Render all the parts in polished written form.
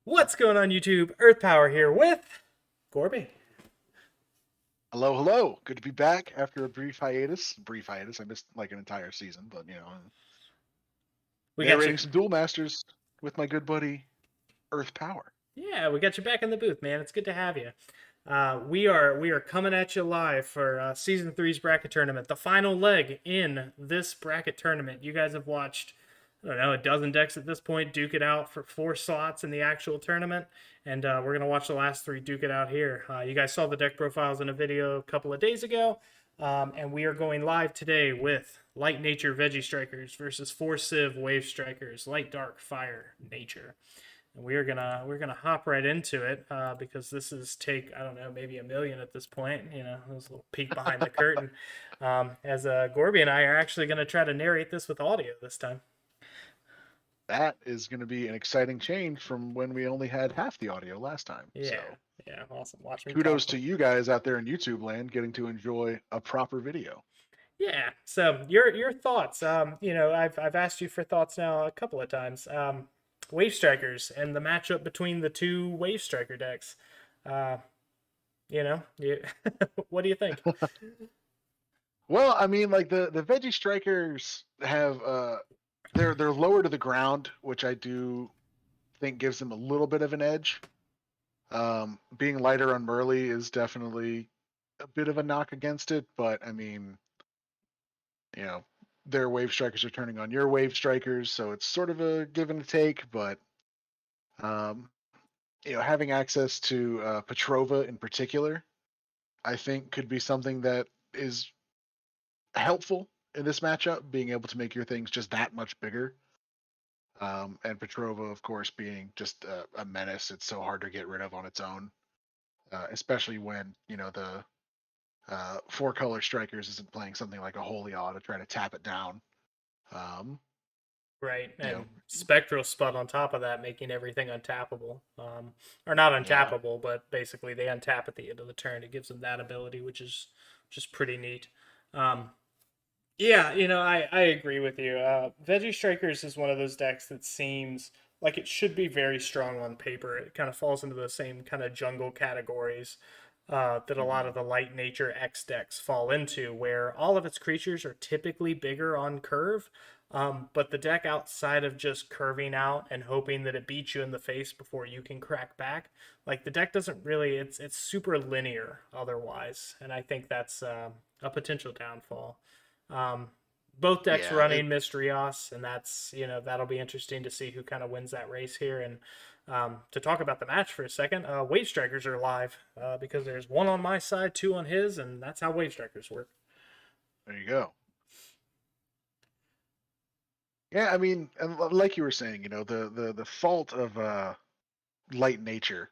What's going on YouTube? Earth Power here with Gorby. Hello, hello. Good to be back after a brief hiatus. Brief hiatus. I missed like an entire season, but We got you. narrating some Duel Masters with my good buddy Earth Power. Yeah, we got you back in the booth, man. It's good to have you. We are coming at you live for season three's bracket tournament, the final leg in this bracket tournament. You guys have watched, I don't know, a dozen decks at this point duke it out for 4 slots in the actual tournament, and we're gonna watch the last three duke it out here. You guys saw the deck profiles in a video a couple of days ago, and we are going live today with Light Nature Veggie Strikers versus 4 Civ Wave Strikers, Light Dark Fire Nature. And we're gonna hop right into it because this is take, I don't know, maybe a million at this point. You know, this little peek behind the curtain. As Gorby and I are actually gonna try to narrate this with audio this time. That is going to be an exciting change from when we only had half the audio last time. Yeah, So yeah, awesome. Watch me kudos talk. to you guys out there in YouTube land getting to enjoy a proper video. Yeah. So your thoughts. I've asked you for thoughts now a couple of times. Wave Strikers and the matchup between the two Wave Striker decks. Uh, you, what do you think? Well, I mean, like the Veggie Strikers have they're lower to the ground, which I do think gives them a little bit of an edge. Being lighter on Merly is definitely a bit of a knock against it, but I mean, you know, their wave strikers are turning on your wave strikers, so it's sort of a give and a take. But um, having access to Petrova in particular, I think could be something that is helpful in this matchup. Being able to make your things just that much bigger. And Petrova, of course, being just a menace. It's so hard to get rid of on its own, especially when the 4 color strikers isn't playing something like a holy awe to try to tap it down. Um, Right, you know, and Spectral Spud on top of that, making everything untappable. Or not yeah, untappable, but basically they untap at the end of the turn. It gives them that ability, which is just pretty neat. Um, yeah, I agree with you. Veggie Strikers is one of those decks that seems like it should be very strong on paper. It kind of falls into the same kind of jungle categories that a lot mhm, of the light nature X decks fall into, where all of its creatures are typically bigger on curve. But the deck outside of just curving out and hoping that it beats you in the face before you can crack back, like the deck doesn't really. It's super linear otherwise, and I think that's a potential downfall. Um, both decks yeah. running Mystrios, and that'll be interesting to see who kind of wins that race here. And to talk about the match for a second, Wave Strikers are live because there's one on my side, two on his, and that's how Wave Strikers work. There you go. Yeah, I mean, and like you were saying, the fault of light nature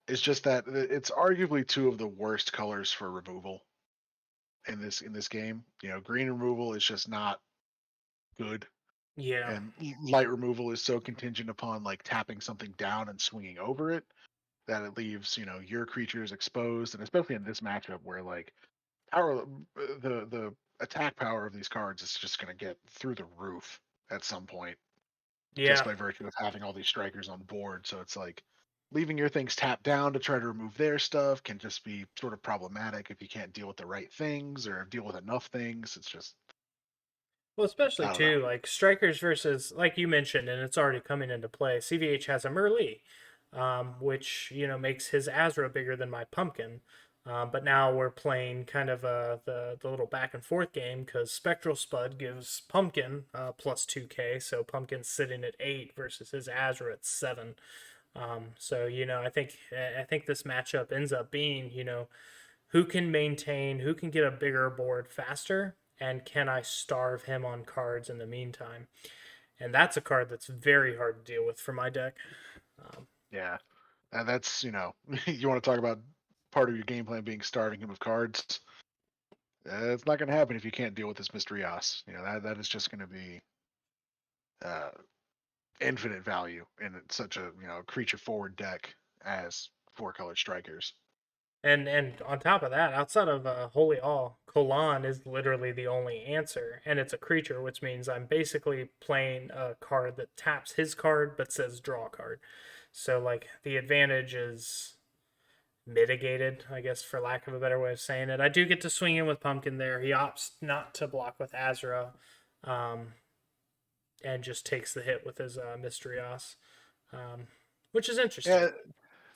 is just that it's arguably two of the worst colors for removal in this game. Green removal is just not good, Yeah, and light removal is so contingent upon like tapping something down and swinging over it that it leaves your creatures exposed, and especially in this matchup where like power the attack power of these cards is just going to get through the roof at some point just yeah. by virtue of having all these strikers on board. So it's like leaving your things tapped down to try to remove their stuff can just be sort of problematic if you can't deal with the right things or deal with enough things. It's just Well, especially I don't know. too, like strikers versus, like you mentioned, and it's already coming into play. CVH has a Merlee, which makes his Azra bigger than my pumpkin. But now we're playing kind of the little back and forth game because Spectral Spud gives Pumpkin plus 2K, so Pumpkin's sitting at 8 versus his Azra at 7. So I think this matchup ends up being who can maintain, who can get a bigger board faster, and can I starve him on cards in the meantime? And that's a card that's very hard to deal with for my deck. Um, Yeah, and that's you want to talk about part of your game plan being starving him of cards. It's not going to happen if you can't deal with this Mysterios. That is just going to be uh, infinite value in such a creature forward deck as 4 color strikers. And on top of that, outside of Holy All, Kolan is literally the only answer, and it's a creature, which means I'm basically playing a card that taps his card but says draw a card. So like the advantage is mitigated, I guess, for lack of a better way of saying it. I do get to swing in with Pumpkin there. He opts not to block with Azra, um, and just takes the hit with his Mysterios, which is interesting.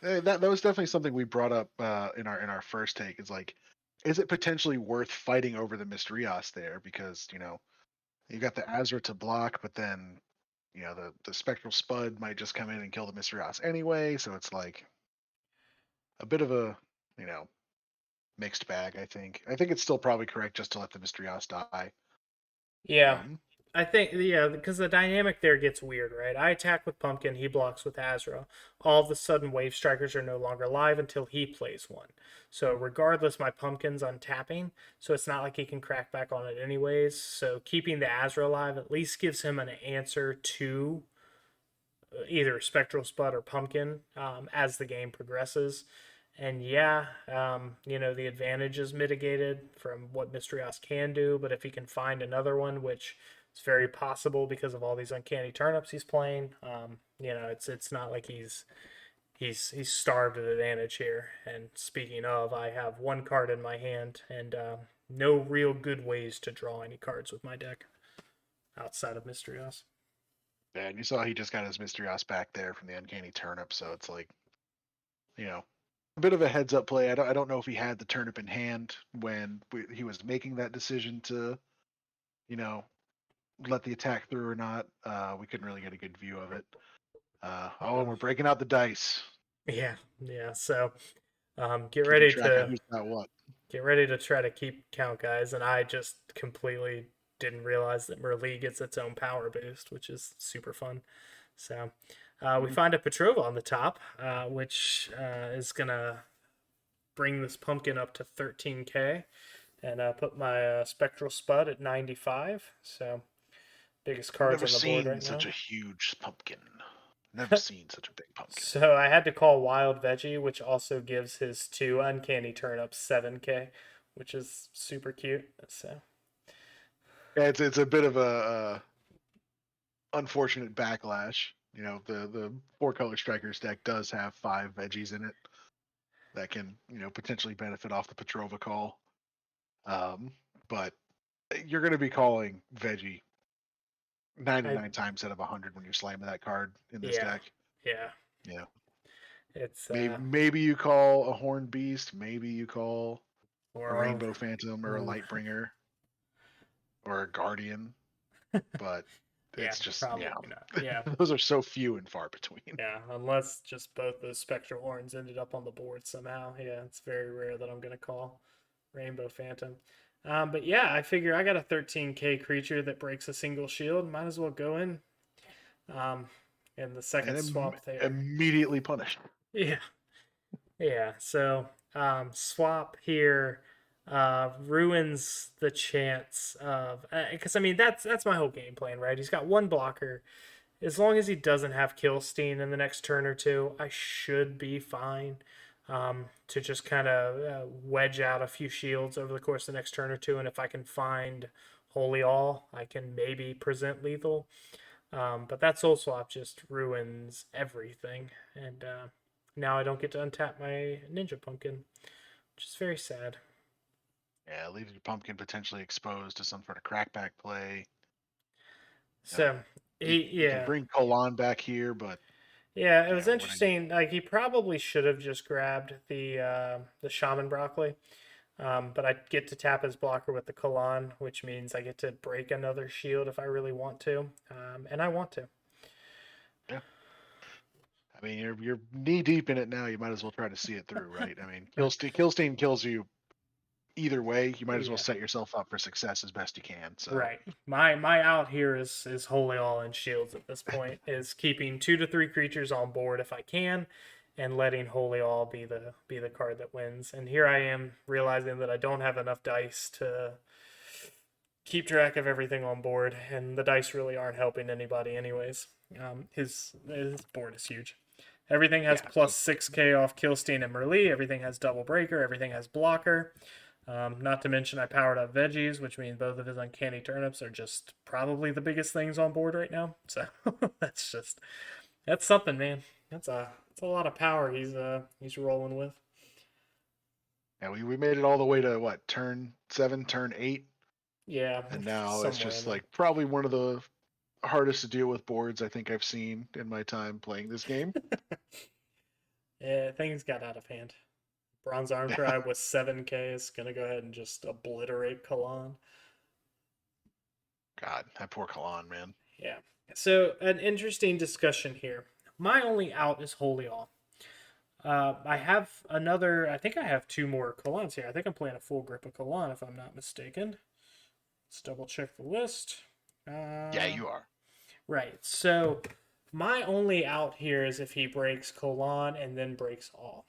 Yeah, that was definitely something we brought up in our first take. Is like, is it potentially worth fighting over the Mysterios there? Because you got the Azra to block, but then the Spectral Spud might just come in and kill the Mysterios anyway. So it's like a bit of a you know mixed bag. I think it's still probably correct just to let the Mysterios die. Yeah, Um, I think yeah, because the dynamic there gets weird, right? I attack with Pumpkin, he blocks with Azra. All of a sudden, Wave Strikers are no longer live until he plays one. So regardless, my Pumpkin's untapping, so it's not like he can crack back on it anyways. So keeping the Azra alive at least gives him an answer to either Spectral Spud or Pumpkin as the game progresses. And yeah, the advantage is mitigated from what Mystrios can do, but if he can find another one, which is very possible because of all these uncanny turnips he's playing, it's not like he's starved of advantage here. And speaking of, I have one card in my hand and no real good ways to draw any cards with my deck outside of Mystrios. and you saw he just got his Mysterios back there from the Uncanny Turnip, so it's like a bit of a heads up play. I don't know if he had the turnip in hand when he was making that decision to you know let the attack through or not. We couldn't really get a good view of it. And we're breaking out the dice, Yeah, yeah. So get keeping ready track of to who's got what. try to keep count, guys. And I just completely didn't realize that Merlee gets its own power boost, which is super fun. So we Mhm. find a Petrova on the top, which is gonna bring this pumpkin up to 13K, and put my Spectral Spud at 95. So biggest cards Never on the board seen right such now. a huge pumpkin. Never seen such a big pumpkin. So I had to call Wild Veggie, which also gives his two uncanny turnips 7K, which is super cute. So Yeah, it's a bit of a unfortunate backlash. The four color strikers deck does have five veggies in it that can potentially benefit off the Petrova call. Um, but you're going to be calling veggie I 99 times out of 100 when you're slamming that card in this yeah, deck. yeah. Yeah, It's maybe you call a Horned Beast, maybe you call a or Rainbow Phantom or a ooh, Lightbringer or a Guardian, but yeah, it's just probably not. Yeah, those are so few and far between. yeah. Unless just both those spectral horns ended up on the board somehow. Yeah, it's very rare that I'm gonna call Rainbow Phantom. But yeah, I figure I got a 13K creature that breaks a single shield. Might as well go in. Um, in the second And swap there. immediately punished. Yeah, yeah. So swap here ruins the chance of because I mean that's my whole game plan, right? He's got one blocker. As long as he doesn't have Killstein in the next turn or two, I should be fine. To just kind of wedge out a few shields over the course of the next turn or two, and if I can find Holy All, I can maybe present lethal. But that Soulswap just ruins everything, and now I don't get to untap my Ninja Pumpkin, which is very sad. Yeah, leaves your pumpkin potentially exposed to some sort of crackback play. You know, So you can yeah, bring Kolan back here, but yeah, it was what are you? interesting. Like he probably should have just grabbed the Shaman Broccoli, but I get to tap his blocker with the Kalan, which means I get to break another shield if I really want to, and I want to. Yeah, I mean you're knee deep in it now. You might as well try to see it through, right? I mean, Killstein kills you either way. You might as well Yeah. set yourself up for success as best you can. So Right. My out here is wholly all in shields at this point. Is keeping 2 to 3 creatures on board if I can, and letting Holy All be the card that wins. And here I am realizing that I don't have enough dice to keep track of everything on board, and the dice really aren't helping anybody anyways. His board is huge. Everything has Yeah. plus 6k off Killstein and Merlee. Everything has double breaker. Everything has blocker. Not to mention, I powered up Veggies, which means both of his uncanny turnips are just probably the biggest things on board right now. So that's something, man. That's a lot of power he's rolling with. Yeah, we made it all the way to what, turn 7, turn 8, Yeah, and now it's somewhere in just there. like probably one of the hardest to deal with boards I think I've seen in my time playing this game. Yeah, things got out of hand. Bronze Arm Yeah. Tribe with 7k is gonna go ahead and just obliterate Kalan. God, that poor Kalan, man. Yeah. So an interesting discussion here. My only out is Holy All. I have another. I think I have two more Kalans here. I think I'm playing a full grip of Kalan, if I'm not mistaken. Let's double check the list. Yeah, Uh, you are. right. So my only out here is if he breaks Kalan and then breaks all.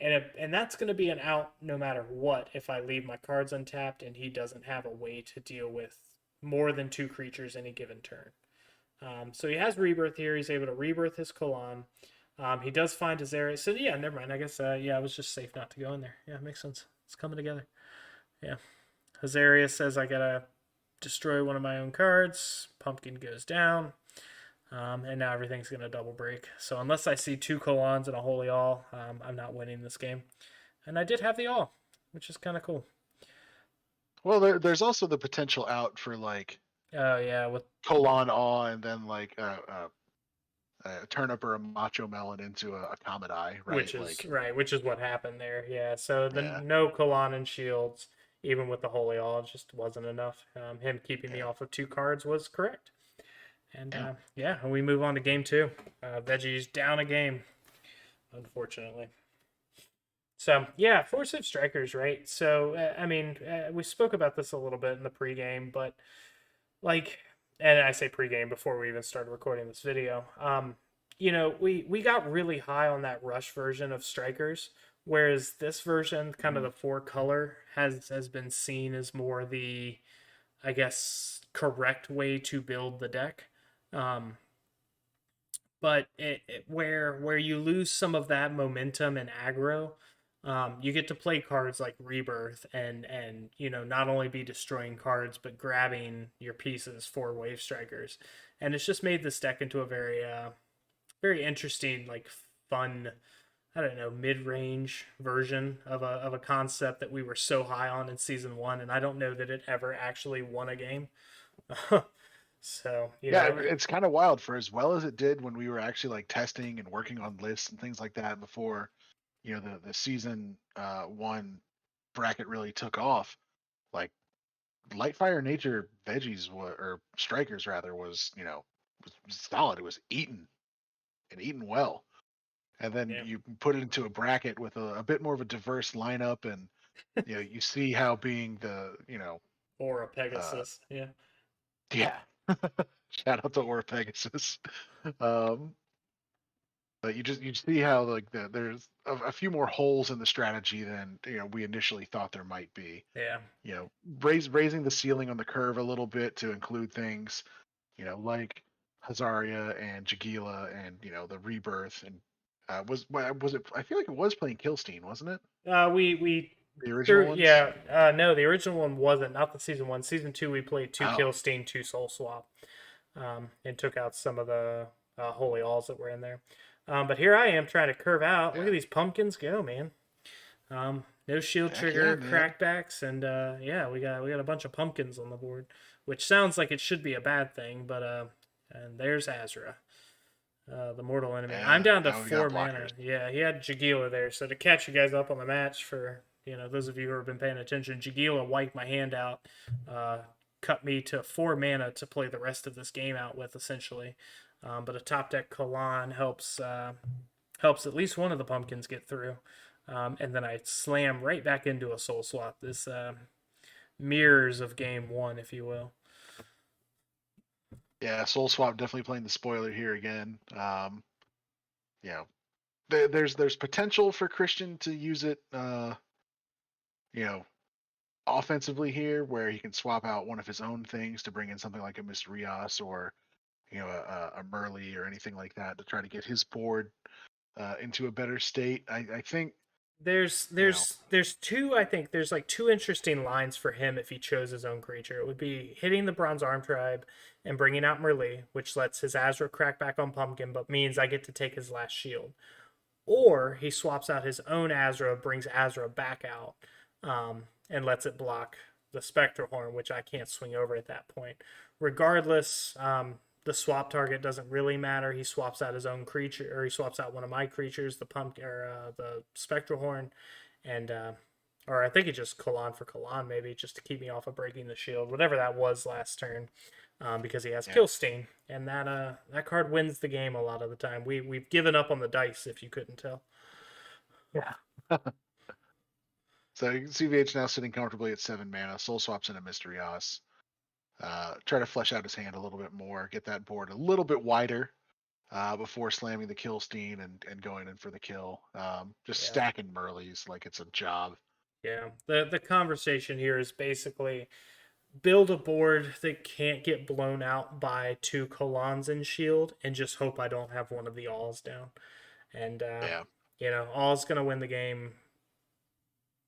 And that's going to be an out no matter what if I leave my cards untapped and he doesn't have a way to deal with more than two creatures any given turn. So he has Rebirth here. He's able to Rebirth his Kalan. He does find his area. So yeah, never mind. I guess yeah, it was just safe not to go in there. Yeah, it makes sense. It's coming together. Yeah. Hazaria says I gotta destroy one of my own cards. Pumpkin goes down. And now everything's gonna double break. So unless I see two Kolons and a Holy All, I'm not winning this game. And I did have the All, which is kind of cool. Well, there's also the potential out for like Oh yeah, with Kalan Awe and then like turnip or a Macho Melon into a Comet Eye, which right? is Like, right, which is what happened there. Yeah. So the yeah, no Kalan and shields, even with the Holy All, just wasn't enough. Him keeping me yeah, off of two cards was correct. And yeah. yeah, we move on to game two. Veggie's down a game, unfortunately. So yeah, force strikers, right? So I mean, we spoke about this a little bit in the pregame, but like, and I say pregame before we even started recording this video. We got really high on that rush version of strikers, whereas this version, kind of Mhm. the four color, has been seen as more the, I guess, correct way to build the deck. Um, but where you lose some of that momentum and aggro, you get to play cards like Rebirth and not only be destroying cards but grabbing your pieces for Wave Strikers, and it's just made this deck into a very interesting, like, fun, I don't know, mid-range version of a concept that we were so high on in season one, and I don't know that it ever actually won a game. So Yeah, it's kind of wild for as well as it did when we were actually like testing and working on lists and things like that before, the season one bracket really took off. Like Lightfire Nature veggies or strikers rather was solid. It was eaten well. And then yeah, you put it into a bracket with a bit more of a diverse lineup, and you see how being or a uh, Pegasus, yeah. yeah. Shout out to Aura Pegasus. Um, but you see how like there's a few more holes in the strategy than we initially thought there might be. Yeah. Raising the ceiling on the curve a little bit to include things like Hazaria and Jagila and the Rebirth and was it? I feel like it was playing Killstein, wasn't it? We The original through ones. yeah. No, the original one wasn't. Not the season one. Season two, we played two Oh, Killstein, two Soulswap, and took out some of the Holy Alls that were in there. But here I am trying to curve out. Look yeah. at these pumpkins go, man. No shield Heck yeah, trigger man. crackbacks, and yeah, we got a bunch of pumpkins on the board, which sounds like it should be a bad thing, but and there's Azra. The mortal enemy. I'm Yeah. down to Now we got 4 mana. blockers. Yeah, he had Jagila there. So to catch you guys up on the match, for those of you who have been paying attention, Jagila wiped my hand out, uh, cut me to 4 mana to play the rest of this game out with, essentially. But a top deck Kalan helps at least one of the pumpkins get through, and then I slam right back into a soul swap. This mirrors of game one, if you will. Yeah, Soulswap definitely playing the spoiler here again. You know, there's potential for Christian to use it. You know, offensively here, where he can swap out one of his own things to bring in something like a Miss Rios or a Merly or anything like that to try to get his board into a better state. I think There's you know, there's there's two I think there's like two interesting lines for him if he chose his own creature. It would be hitting the Bronze Arm tribe and bringing out Merlee, which lets his Azra crack back on Pumpkin, but means I get to take his last shield. Or he swaps out his own Azra, brings Azra back out, and lets it block the Spectral Horn, which I can't swing over at that point. Regardless, the swap target doesn't really matter. He swaps out his own creature, or he swaps out one of my creatures, the pumpkin or the Spectral Horn, and or I think he just Kalan for Kalan maybe just to keep me off of breaking the shield, whatever that was last turn, because he has yeah. Killsteen, and that card wins the game a lot of the time. We've given up on the dice if you couldn't tell. Yeah. So CVH now sitting comfortably at 7 mana. Soul swaps into Mystery Oz. Try to flesh out his hand a little bit more, get that board a little bit wider before slamming the Killsteen and going in for the kill. Just Yeah. stacking Merleys like it's a job. Yeah. The conversation here is basically build a board that can't get blown out by two Kalans and shield and just hope I don't have one of the alls down. And Yeah. all's gonna win the game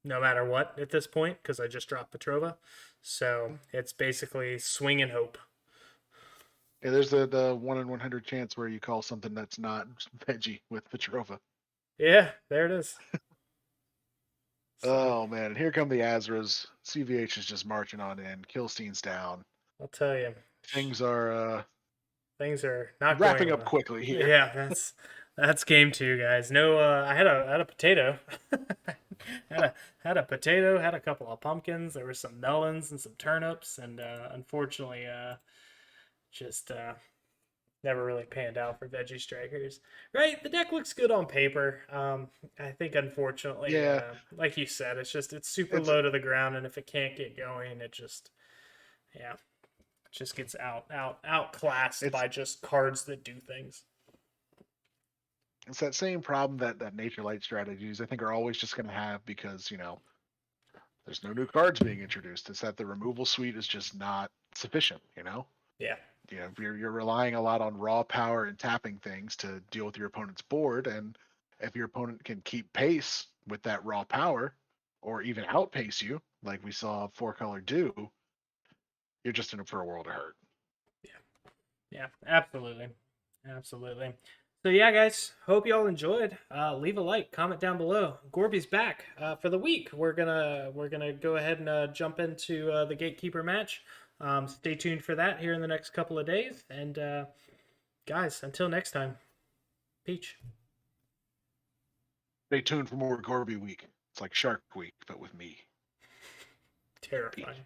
no matter what at this point because I just dropped Petrova. So it's basically swing and hope. Yeah, there's the 1 in 100 chance where you call something that's not Veggie with Petrova. Yeah, there it is. So Oh man, and here come the Azras. CVH is just marching on in. Killstein's down. I'll tell you, Things are things are not going wrapping up well. quickly here. Yeah, that's game two, guys. No, I had a potato, had a potato, had a couple of pumpkins. There were some melons and some turnips, and unfortunately, just never really panned out for veggie strikers. Right, the deck looks good on paper. I think unfortunately, Yeah, like you said, it's super it's low to the ground, and if it can't get going, it just yeah, just gets outclassed it's by just cards that do things. it's that same problem that nature light strategies I think are always just going to have because there's no new cards being introduced. It's that the removal suite is just not sufficient. Yeah, You're relying a lot on raw power and tapping things to deal with your opponent's board, and if your opponent can keep pace with that raw power, or even outpace you, like we saw Four Color do, you're just in for a world of hurt. yeah, absolutely, absolutely. So yeah, guys, hope y'all enjoyed. Leave a like, comment down below. Gorby's back for the week. We're gonna go ahead and jump into the gatekeeper match. Stay tuned for that here in the next couple of days. And guys, until next time, Peach. Stay tuned for more Gorby Week. It's like Shark Week, but with me. Terrifying.